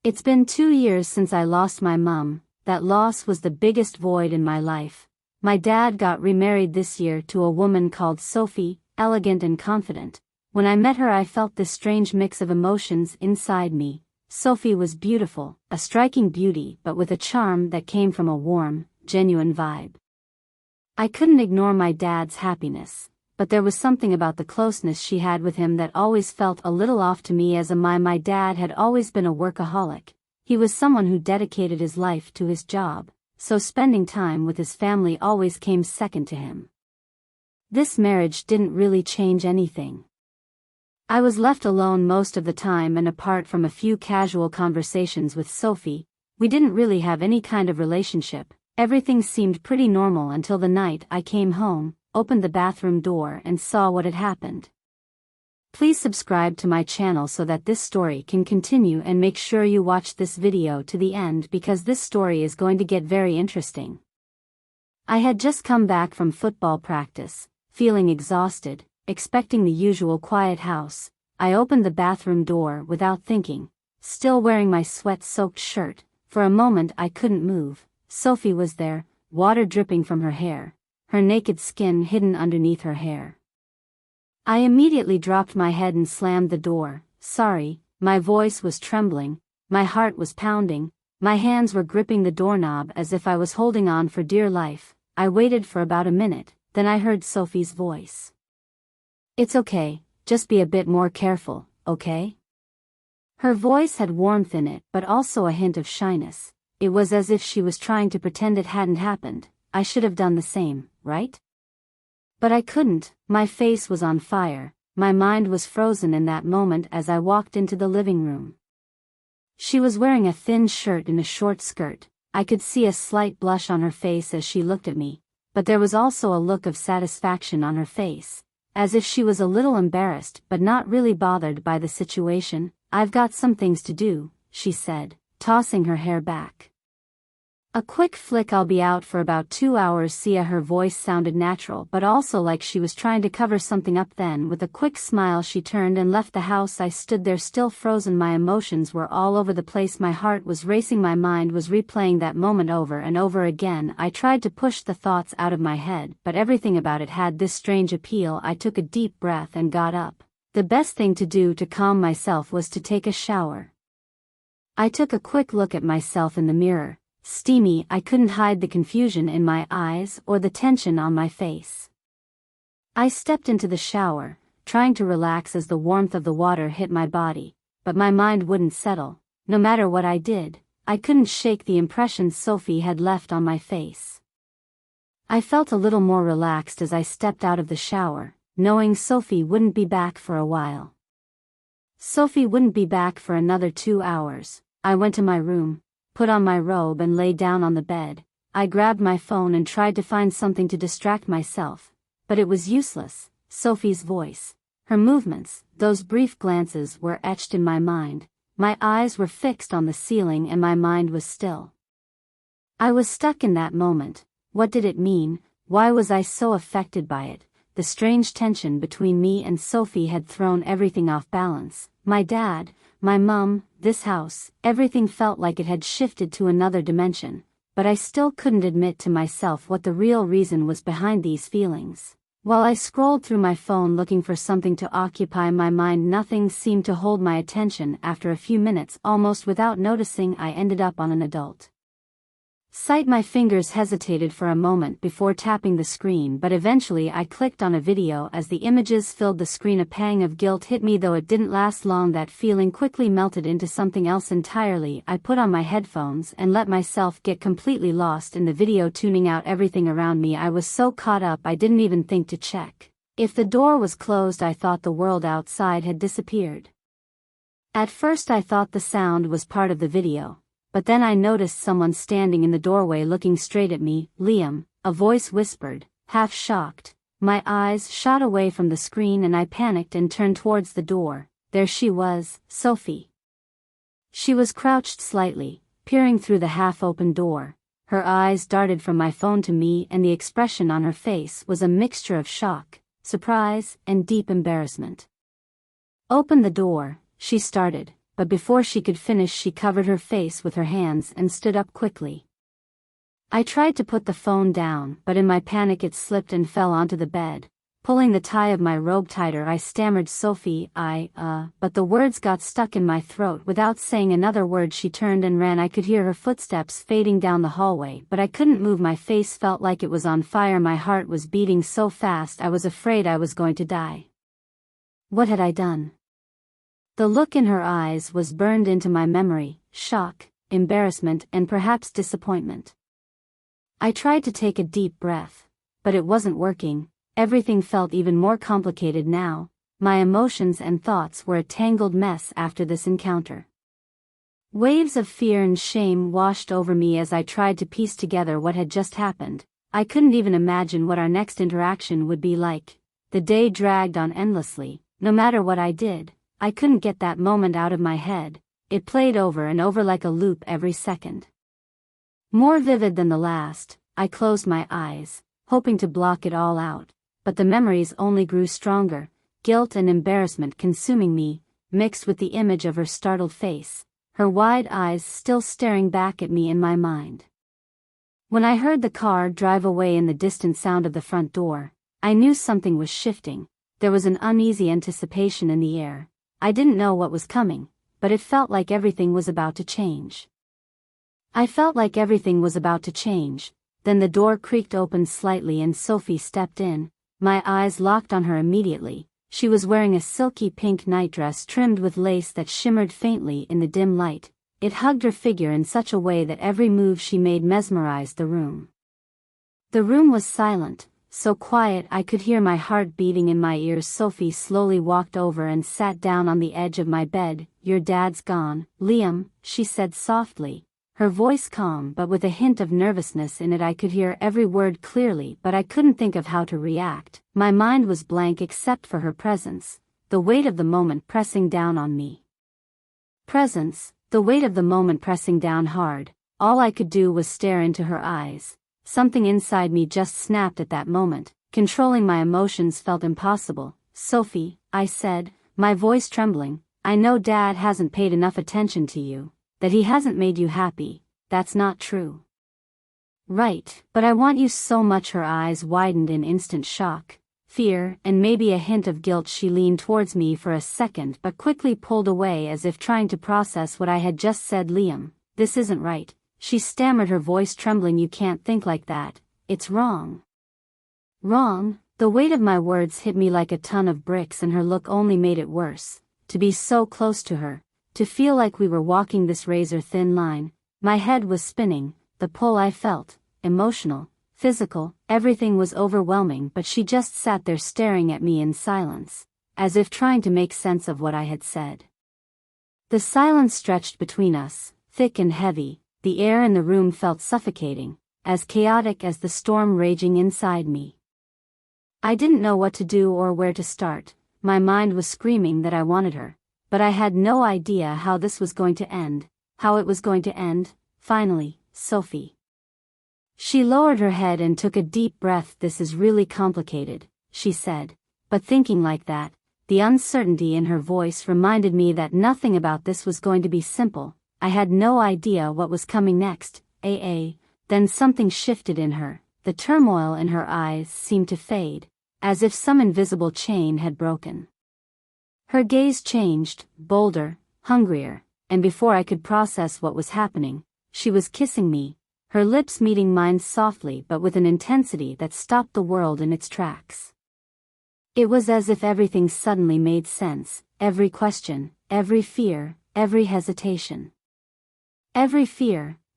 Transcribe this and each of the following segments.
It's been 2 years since I lost my mum. That loss was the biggest void in my life. My dad got remarried this year to a woman called Sophie, elegant and confident. When I met her I felt this strange mix of emotions inside me. Sophie was beautiful, a striking beauty, but with a charm that came from a warm, genuine vibe. I couldn't ignore my dad's happiness, but there was something about the closeness she had with him that always felt a little off to me. My dad had always been a workaholic. He was someone who dedicated his life to his job, so spending time with his family always came second to him. This marriage didn't really change anything. I was left alone most of the time, and apart from a few casual conversations with Sophie, we didn't really have any kind of relationship. Everything seemed pretty normal until the night I came home, opened the bathroom door and saw what had happened. Please subscribe to my channel so that this story can continue, and make sure you watch this video to the end because this story is going to get very interesting. I had just come back from football practice, feeling exhausted, expecting the usual quiet house. I opened the bathroom door without thinking, still wearing my sweat-soaked shirt. For a moment I couldn't move. Sophie was there, water dripping from her hair, her naked skin hidden underneath her hair. I immediately dropped my head and slammed the door. Sorry, my voice was trembling, my heart was pounding, my hands were gripping the doorknob as if I was holding on for dear life. I waited for about a minute, then I heard Sophie's voice. "It's okay, just be a bit more careful, okay?" Her voice had warmth in it, but also a hint of shyness. It was as if she was trying to pretend it hadn't happened. I should have done the same, right? But I couldn't. My face was on fire, my mind was frozen in that moment as I walked into the living room. She was wearing a thin shirt and a short skirt. I could see a slight blush on her face as she looked at me, but there was also a look of satisfaction on her face, as if she was a little embarrassed but not really bothered by the situation. "I've got some things to do," she said, tossing her hair back. "A quick flick, I'll be out for about 2 hours." Her voice sounded natural but also like she was trying to cover something up. Then with a quick smile she turned and left the house. I stood there still frozen. My emotions were all over the place. My heart was racing, my mind was replaying that moment over and over again. I tried to push the thoughts out of my head, but everything about it had this strange appeal. I took a deep breath and got up. The best thing to do to calm myself was to take a shower. I took a quick look at myself in the mirror. Steamy, I couldn't hide the confusion in my eyes or the tension on my face. I stepped into the shower, trying to relax as the warmth of the water hit my body, but my mind wouldn't settle. No matter what I did, I couldn't shake the impression Sophie had left on my face. I felt a little more relaxed as I stepped out of the shower, knowing Sophie wouldn't be back for a while. Sophie wouldn't be back for another 2 hours. I went to my room, put on my robe and lay down on the bed. I grabbed my phone and tried to find something to distract myself, but it was useless. Sophie's voice, her movements, those brief glances were etched in my mind. My eyes were fixed on the ceiling and my mind was still. I was stuck in that moment. What did it mean? Why was I so affected by it? The strange tension between me and Sophie had thrown everything off balance. My dad, my mum, this house, everything felt like it had shifted to another dimension, but I still couldn't admit to myself what the real reason was behind these feelings. While I scrolled through my phone looking for something to occupy my mind, nothing seemed to hold my attention. After a few minutes, almost without noticing, I ended up on an adult site. My fingers hesitated for a moment before tapping the screen, but eventually I clicked on a video. As the images filled the screen, a pang of guilt hit me, though it didn't last long. That feeling quickly melted into something else entirely. I put on my headphones and let myself get completely lost in the video, tuning out everything around me. I was so caught up I didn't even think to check if the door was closed. I thought the world outside had disappeared. At first I thought the sound was part of the video, but then I noticed someone standing in the doorway looking straight at me. "Liam," a voice whispered, half shocked. My eyes shot away from the screen and I panicked and turned towards the door. There she was, Sophie. She was crouched slightly, peering through the half-open door. Her eyes darted from my phone to me and the expression on her face was a mixture of shock, surprise, and deep embarrassment. "Open the door," she started, but before she could finish she covered her face with her hands and stood up quickly. I tried to put the phone down, but in my panic it slipped and fell onto the bed. Pulling the tie of my robe tighter I stammered, "Sophie, but the words got stuck in my throat. Without saying another word she turned and ran. I could hear her footsteps fading down the hallway, but I couldn't move. My face felt like it was on fire. My heart was beating so fast I was afraid I was going to die. What had I done? The look in her eyes was burned into my memory: shock, embarrassment, and perhaps disappointment. I tried to take a deep breath, but it wasn't working. Everything felt even more complicated now. My emotions and thoughts were a tangled mess after this encounter. Waves of fear and shame washed over me as I tried to piece together what had just happened. I couldn't even imagine what our next interaction would be like. The day dragged on endlessly. No matter what I did, I couldn't get that moment out of my head. It played over and over like a loop every second. More vivid than the last, I closed my eyes, hoping to block it all out. But the memories only grew stronger, guilt and embarrassment consuming me, mixed with the image of her startled face, her wide eyes still staring back at me in my mind. When I heard the car drive away and the distant sound of the front door, I knew something was shifting. There was an uneasy anticipation in the air. I didn't know what was coming, but it felt like everything was about to change. I felt like everything was about to change. Then the door creaked open slightly and Sophie stepped in. My eyes locked on her immediately. She was wearing a silky pink nightdress trimmed with lace that shimmered faintly in the dim light. It hugged her figure in such a way that every move she made mesmerized the room. The room was silent, so quiet I could hear my heart beating in my ears. Sophie slowly walked over and sat down on the edge of my bed. "Your dad's gone, Liam," she said softly. Her voice calm but with a hint of nervousness in it. I could hear every word clearly, but I couldn't think of how to react. My mind was blank except for her presence, the weight of the moment pressing down on me. The weight of the moment pressing down hard. All I could do was stare into her eyes. Something inside me just snapped at that moment. Controlling my emotions felt impossible. "Sophie," I said, my voice trembling, "I know Dad hasn't paid enough attention to you. That he hasn't made you happy. That's not true." "Right, but I want you so much." Her eyes widened in instant shock, fear, and maybe a hint of guilt. She leaned towards me for a second but quickly pulled away as if trying to process what I had just said. "Liam, this isn't right," she stammered, her voice trembling. "You can't think like that. It's wrong." Wrong? The weight of my words hit me like a ton of bricks and her look only made it worse. To be so close to her, to feel like we were walking this razor-thin line. My head was spinning, the pull I felt, emotional, physical, everything was overwhelming. But she just sat there staring at me in silence, as if trying to make sense of what I had said. The silence stretched between us, thick and heavy. The air in the room felt suffocating, as chaotic as the storm raging inside me. I didn't know what to do or where to start. My mind was screaming that I wanted her, but I had no idea how this was going to end, how it was going to end. Finally, "Sophie." She lowered her head and took a deep breath. "This is really complicated," she said, but thinking like that, the uncertainty in her voice reminded me that nothing about this was going to be simple. I had no idea what was coming next. Then something shifted in her. The turmoil in her eyes seemed to fade, as if some invisible chain had broken. Her gaze changed, bolder, hungrier, and before I could process what was happening, she was kissing me, her lips meeting mine softly but with an intensity that stopped the world in its tracks. It was as if everything suddenly made sense, every question, every fear, every hesitation.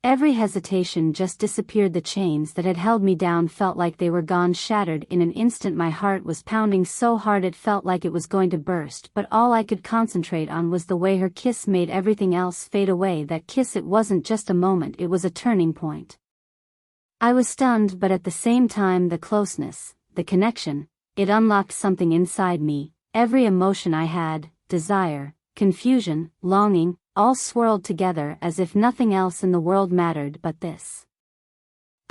Every hesitation just disappeared. The chains that had held me down felt like they were gone, shattered in an instant. My heart was pounding so hard it felt like it was going to burst, but all I could concentrate on was the way her kiss made everything else fade away. That kiss, it wasn't just a moment, it was a turning point. I was stunned, but at the same time the closeness, the connection, it unlocked something inside me. Every emotion I had, desire, confusion, longing, all swirled together as if nothing else in the world mattered but this.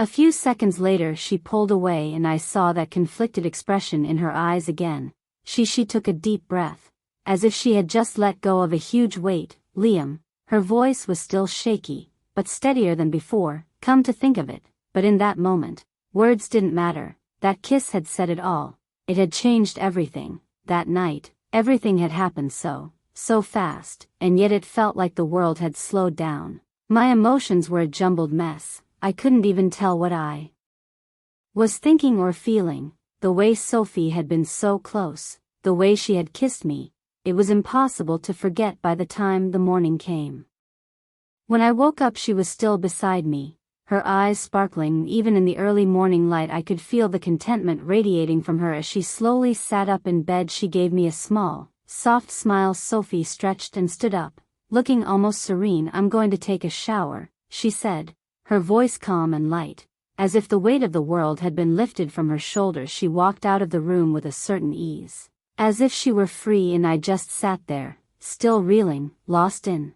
A few seconds later she pulled away and I saw that conflicted expression in her eyes again. She took a deep breath, as if she had just let go of a huge weight. Liam. Her voice was still shaky, but steadier than before. Come to think of it, but in that moment, words didn't matter. That kiss had said it all. It had changed everything. That night, everything had happened so fast, and yet it felt like the world had slowed down. My emotions were a jumbled mess. I couldn't even tell what I was thinking or feeling. The way Sophie had been so close, the way she had kissed me, it was impossible to forget by the time the morning came. When I woke up, she was still beside me, her eyes sparkling. Even in the early morning light I could feel the contentment radiating from her as she slowly sat up in bed. She gave me a small, soft smile. Sophie stretched and stood up, looking almost serene. I'm going to take a shower, she said, her voice calm and light, as if the weight of the world had been lifted from her shoulders. She walked out of the room with a certain ease, as if she were free, and I just sat there, still reeling, lost in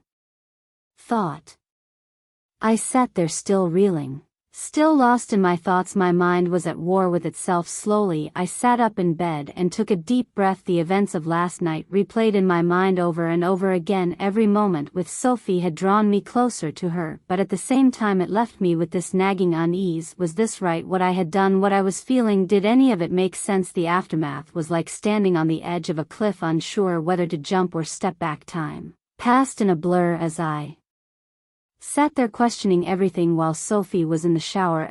thought. I sat there still reeling, still lost in my thoughts. My mind was at war with itself. Slowly I sat up in bed and took a deep breath. The events of last night replayed in my mind over and over again. Every moment with Sophie had drawn me closer to her, but at the same time it left me with this nagging unease. Was this right? What I had done, what I was feeling, did any of it make sense? The aftermath was like standing on the edge of a cliff, unsure whether to jump or step back. Time passed in a blur as I sat there questioning everything while Sophie was in the shower.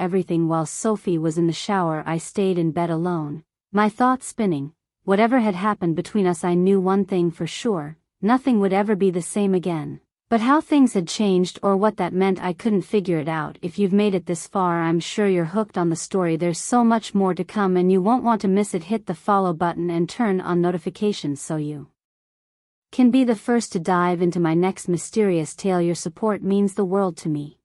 I stayed in bed alone, my thoughts spinning. Whatever had happened between us, I knew one thing for sure: nothing would ever be the same again. But how things had changed, or what that meant, I couldn't figure it out. If you've made it this far, I'm sure you're hooked on the story. There's so much more to come and you won't want to miss it. Hit the follow button and turn on notifications so you can be the first to dive into my next mysterious tale. Your support means the world to me.